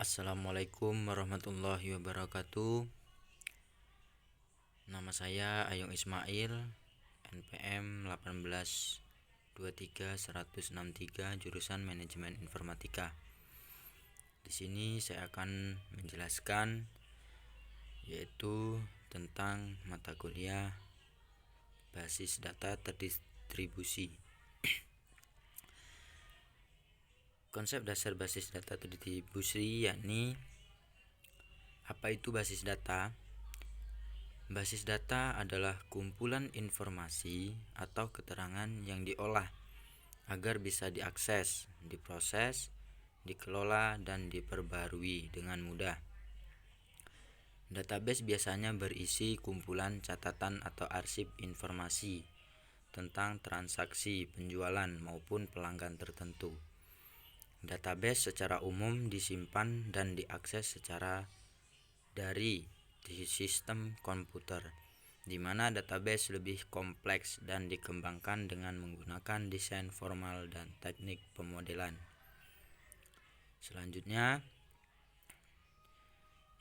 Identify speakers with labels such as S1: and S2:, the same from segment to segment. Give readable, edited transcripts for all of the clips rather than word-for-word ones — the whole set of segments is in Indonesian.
S1: Assalamualaikum warahmatullahi wabarakatuh. Nama saya Ayung Ismail, NPM 1823163, jurusan Manajemen Informatika. Di sini saya akan menjelaskan yaitu tentang mata kuliah basis data terdistribusi. Konsep dasar basis data terdistribusi yakni apa itu basis data? Basis data adalah kumpulan informasi atau keterangan yang diolah agar bisa diakses, diproses, dikelola, dan diperbarui dengan mudah. Database biasanya berisi kumpulan catatan atau arsip informasi tentang transaksi penjualan maupun pelanggan tertentu. Database secara umum disimpan dan diakses secara dari di sistem komputer, di mana database lebih kompleks dan dikembangkan dengan menggunakan desain formal dan teknik pemodelan. Selanjutnya,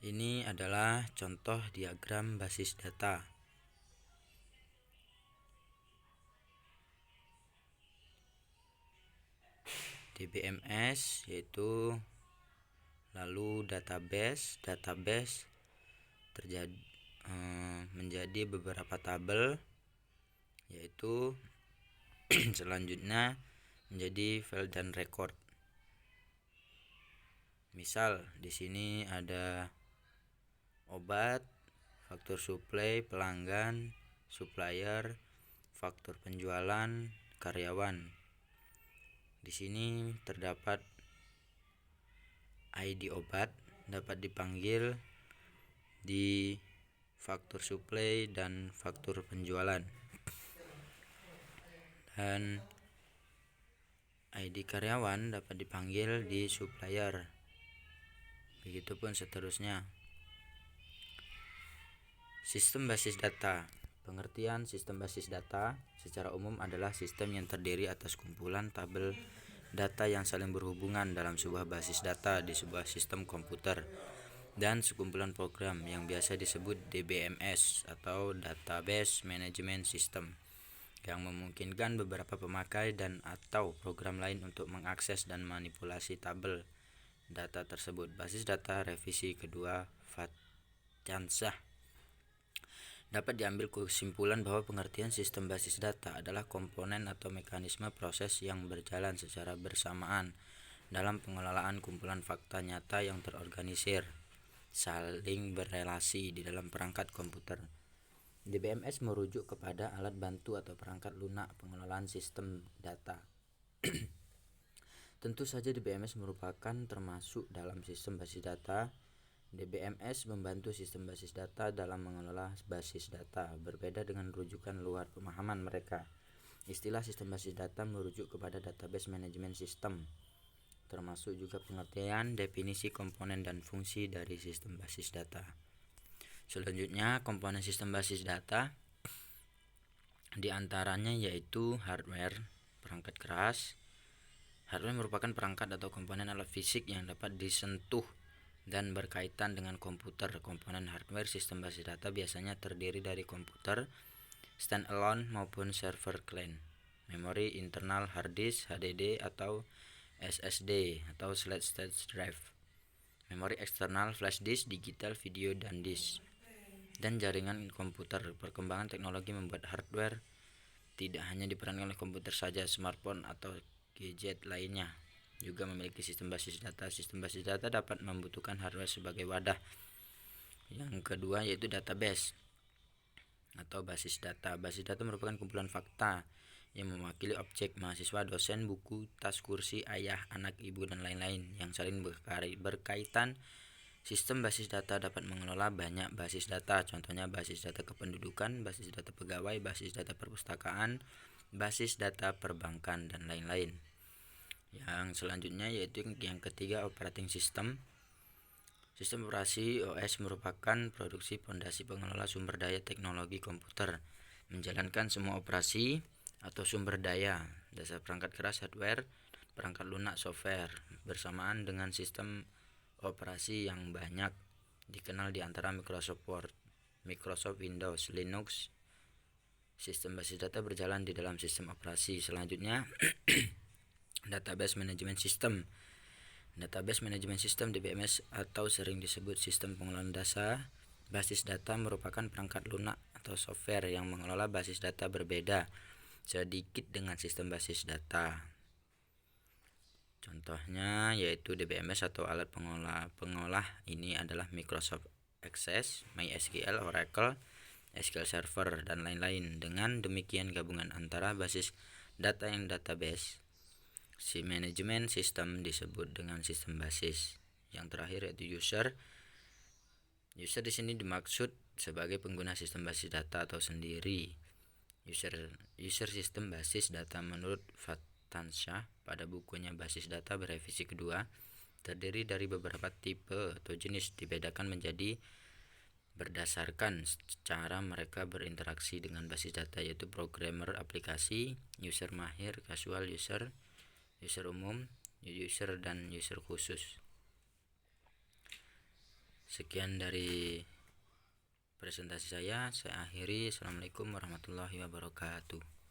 S1: ini adalah contoh diagram basis data. DBMS yaitu lalu database menjadi beberapa tabel, yaitu selanjutnya menjadi file dan record. Misal di sini ada obat, faktur suplai, pelanggan, supplier, faktur penjualan, karyawan. Di sini terdapat ID obat dapat dipanggil di faktur suplai dan faktur penjualan, dan ID karyawan dapat dipanggil di supplier. Begitupun seterusnya. Sistem basis data. Pengertian sistem basis data secara umum adalah sistem yang terdiri atas kumpulan tabel data yang saling berhubungan dalam sebuah basis data di sebuah sistem komputer dan sekumpulan program yang biasa disebut DBMS atau Database Management System, yang memungkinkan beberapa pemakai dan atau program lain untuk mengakses dan manipulasi tabel data tersebut. Basis data revisi kedua Fatjansah. Dapat diambil kesimpulan bahwa pengertian sistem basis data adalah komponen atau mekanisme proses yang berjalan secara bersamaan dalam pengelolaan kumpulan fakta nyata yang terorganisir, saling berrelasi di dalam perangkat komputer. DBMS merujuk kepada alat bantu atau perangkat lunak pengelolaan sistem data. Tentu saja DBMS merupakan termasuk dalam sistem basis data. DBMS membantu sistem basis data dalam mengelola basis data, berbeda dengan rujukan luar pemahaman mereka. Istilah sistem basis data merujuk kepada database management system, termasuk juga pengertian, definisi, komponen, dan fungsi dari sistem basis data. Selanjutnya, komponen sistem basis data diantaranya yaitu hardware, perangkat keras. Hardware merupakan perangkat atau komponen alat fisik yang dapat disentuh dan berkaitan dengan komputer. Komponen hardware sistem basis data biasanya terdiri dari komputer standalone maupun server client, memori internal hard disk HDD atau SSD atau solid state drive, memori eksternal flash disk, digital video dan disk, dan jaringan komputer. Perkembangan teknologi membuat hardware tidak hanya diperankan oleh komputer saja, smartphone atau gadget lainnya juga memiliki sistem basis data. Sistem basis data dapat membutuhkan hardware sebagai wadah. Yang kedua yaitu database atau basis data. Basis data merupakan kumpulan fakta yang mewakili objek, mahasiswa, dosen, buku, tas, kursi, ayah, anak, ibu, dan lain-lain yang saling berkaitan. Sistem basis data dapat mengelola banyak basis data, contohnya basis data kependudukan, basis data pegawai, basis data perpustakaan, basis data perbankan, dan lain-lain. Yang selanjutnya yaitu yang ketiga, operating system. Sistem operasi OS merupakan produksi pondasi pengelola sumber daya teknologi komputer, menjalankan semua operasi atau sumber daya, dasar perangkat keras hardware, perangkat lunak software, bersamaan dengan sistem operasi yang banyak dikenal di antara Microsoft Word, Microsoft Windows, Linux. Sistem basis data berjalan di dalam sistem operasi. Selanjutnya, Database Management System. Database Management System (DBMS) atau sering disebut sistem pengelolaan data basis data merupakan perangkat lunak atau software yang mengelola basis data berbeda sedikit dengan sistem basis data. Contohnya yaitu DBMS atau alat pengolah ini adalah Microsoft Access, MySQL, Oracle, SQL Server, dan lain-lain. Dengan demikian gabungan antara basis data yang database, si manajemen sistem disebut dengan sistem basis. Yang terakhir yaitu user. User di sini dimaksud sebagai pengguna sistem basis data atau sendiri. User sistem basis data menurut Fatansyah pada bukunya Basis Data Berevisi kedua terdiri dari beberapa tipe atau jenis, dibedakan menjadi berdasarkan cara mereka berinteraksi dengan basis data, yaitu programmer aplikasi, user mahir, casual user, user umum, user, dan user khusus. Sekian dari presentasi saya akhiri. Assalamualaikum warahmatullahi wabarakatuh.